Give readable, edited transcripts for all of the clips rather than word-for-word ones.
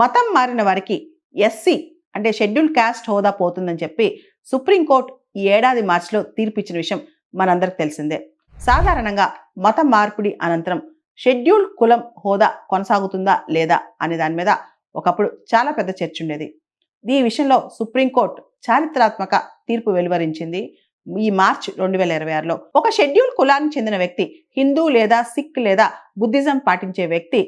మతం మారిన వారికి ఎస్సీ అంటే షెడ్యూల్ క్యాస్ట్ హోదా పోతుందని చెప్పి సుప్రీంకోర్టు ఈ ఏడాది మార్చిలో తీర్పిచ్చిన విషయం మనందరికి తెలిసిందే. సాధారణంగా మతం మార్పిడి అనంతరం షెడ్యూల్ కులం హోదా కొనసాగుతుందా లేదా అనే దాని మీద ఒకప్పుడు చాలా పెద్ద చర్చ ఉండేది. ఈ విషయంలో సుప్రీంకోర్టు చారిత్రాత్మక తీర్పు వెలువరించింది. ఈ మార్చి 2026లో ఒక షెడ్యూల్ కులానికి చెందిన వ్యక్తి హిందూ లేదా సిక్ లేదా బుద్ధిజం పాటించే వ్యక్తి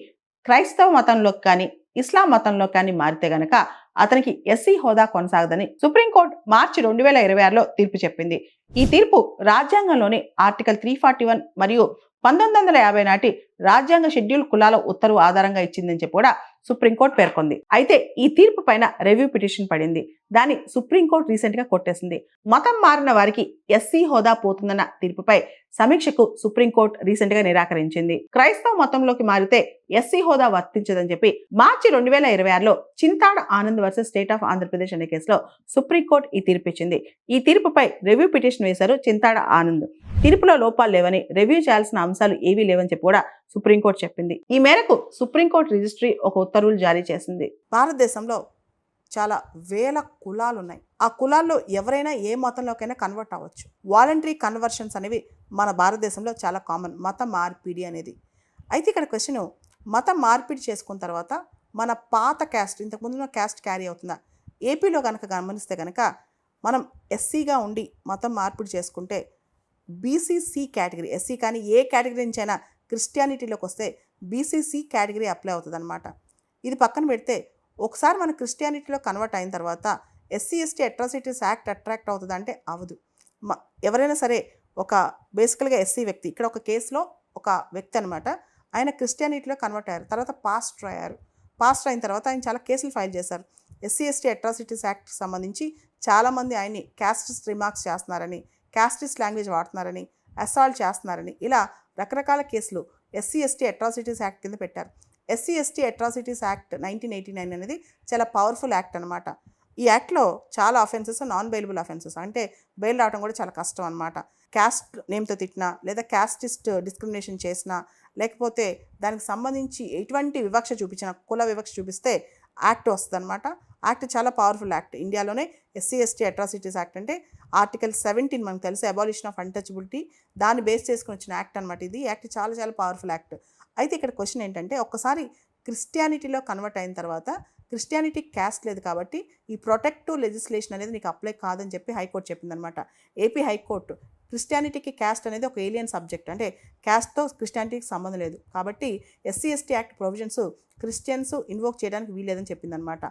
క్రైస్తవ మతంలోకి కానీ ఇస్లాం మతంలో కానీ మారితే గనక అతనికి ఎస్సీ హోదా కొనసాగదని సుప్రీంకోర్టు మార్చి 2026లో తీర్పు చెప్పింది. ఈ తీర్పు రాజ్యాంగంలోని ఆర్టికల్ 341 మరియు 1950 నాటి రాజ్యాంగ షెడ్యూల్ కులాల ఉత్తర్వు ఆధారంగా ఇచ్చిందని చెప్పి కూడా సుప్రీంకోర్టు పేర్కొంది. అయితే ఈ తీర్పు పైన రివ్యూ పిటిషన్ పడింది. దాన్ని సుప్రీంకోర్టు రీసెంట్ గా కొట్టేసింది. మతం మారిన వారికి ఎస్సీ హోదా పోతుందన్న తీర్పుపై సమీక్షకు సుప్రీంకోర్టు రీసెంట్ గా నిరాకరించింది. క్రైస్తవ మతంలోకి మారితే ఎస్సీ హోదా వర్తించదని చెప్పి మార్చి 2026లో Chintada Anand versus state of Andhra Pradesh అనే కేసులో సుప్రీంకోర్టు ఈ తీర్పు ఇచ్చింది. ఈ తీర్పుపై రివ్యూ పిటిషన్ వేశారు చింతాడ ఆనంద్. తీర్పులో లోపాలు లేవని, రివ్యూ చేయాల్సిన అంశాలు ఏవీ లేవని చెప్పి కూడా సుప్రీంకోర్టు చెప్పింది. ఈ మేరకు సుప్రీంకోర్టు రిజిస్ట్రీ ఒక ఉత్తర్వులు జారీ చేసింది. భారతదేశంలో చాలా వేల కులాలు ఉన్నాయి. ఆ కులాల్లో ఎవరైనా ఏ మతంలోకైనా కన్వర్ట్ అవ్వచ్చు. వాలంటరీ కన్వర్షన్స్ అనేవి మన భారతదేశంలో చాలా కామన్, మత మార్పిడి అనేది. అయితే ఇక్కడ క్వశ్చన్, మతం మార్పిడి చేసుకున్న తర్వాత మన పాత క్యాస్ట్, ఇంతకుముందున్న క్యాస్ట్ క్యారీ అవుతుందా? ఏపీలో కనుక గమనిస్తే కనుక మనం ఎస్సీగా ఉండి మతం మార్పిడి చేసుకుంటే బీసీసీ కేటగిరీ, ఎస్సీ కానీ ఏ కేటగిరీ నుంచి అయినా క్రిస్టియానిటీలోకి వస్తే బీసీసీ కేటగిరీ అప్లై అవుతుంది అనమాట. ఇది పక్కన పెడితే ఒకసారి మన క్రిస్టియానిటీలో కన్వర్ట్ అయిన తర్వాత SC ST atrocities act attract అవుతుంది అంటే అవ్వదు. ఎవరైనా సరే ఒక బేసికల్గా ఎస్సీ వ్యక్తి, ఇక్కడ ఒక కేసులో ఒక వ్యక్తి అనమాట, ఆయన క్రిస్టియానిటీలో కన్వర్ట్ అయ్యారు, తర్వాత పాస్టర్ అయ్యారు. పాస్టర్ అయిన తర్వాత ఆయన చాలా కేసులు ఫైల్ చేశారు. ఎస్సీ ఎస్టీ అట్రాసిటీస్ యాక్ట్కి సంబంధించి చాలామంది ఆయన్ని క్యాస్టిస్ట్ రిమార్క్స్ చేస్తున్నారని, క్యాస్టిస్ట్ లాంగ్వేజ్ వాడుతున్నారని, అసాల్ట్ చేస్తున్నారని, ఇలా రకరకాల కేసులు ఎస్సీ ఎస్టీ అట్రాసిటీస్ యాక్ట్ కింద పెట్టారు. ఎస్సీ ఎస్టీ అట్రాసిటీస్ యాక్ట్ 1989 అనేది చాలా పవర్ఫుల్ యాక్ట్ అనమాట. ఈ యాక్ట్లో చాలా అఫెన్సెస్ నాన్ బెయిలబుల్ అఫెన్సెస్, అంటే బెయిల్ రావడం కూడా చాలా కష్టం అనమాట. క్యాస్ట్ నేమ్తో తిట్టినా, లేదా క్యాస్టిస్ట్ డిస్క్రిమినేషన్ చేసినా, లేకపోతే దానికి సంబంధించి ఎటువంటి వివక్ష చూపించినా, కుల వివక్ష చూపిస్తే యాక్ట్ వస్తుంది అనమాట. యాక్ట్ చాలా పవర్ఫుల్ యాక్ట్. ఇండియాలోనే ఎస్సీ ఎస్టీ అట్రాసిటీస్ యాక్ట్ అంటే ఆర్టికల్ 17 మనకు తెలుసు, అబాలిషన్ ఆఫ్ అన్టచబిలిటీ, దాన్ని బేస్ చేసుకుని వచ్చిన యాక్ట్ అనమాట. ఇది యాక్ట్ చాలా చాలా పవర్ఫుల్ యాక్ట్. అయితే ఇక్కడ క్వశ్చన్ ఏంటంటే, ఒక్కసారి క్రిస్టియానిటీలో కన్వర్ట్ అయిన తర్వాత క్రిస్టియానిటీ క్యాస్ట్ లేదు కాబట్టి ఈ ప్రొటెక్టివ్ లెజిస్లేషన్ అనేది నీకు అప్లై కాదని చెప్పి హైకోర్టు చెప్పిందనమాట. ఏపీ హైకోర్టు క్రిస్టియానిటీకి క్యాస్ట్ అనేది ఒక ఏలియన్ సబ్జెక్ట్, అంటే క్యాస్ట్తో క్రిస్టియానిటీకి సంబంధం లేదు కాబట్టి SC ST act provisions Christians invoke చేయడానికి వీల్లేదని చెప్పిందనమాట.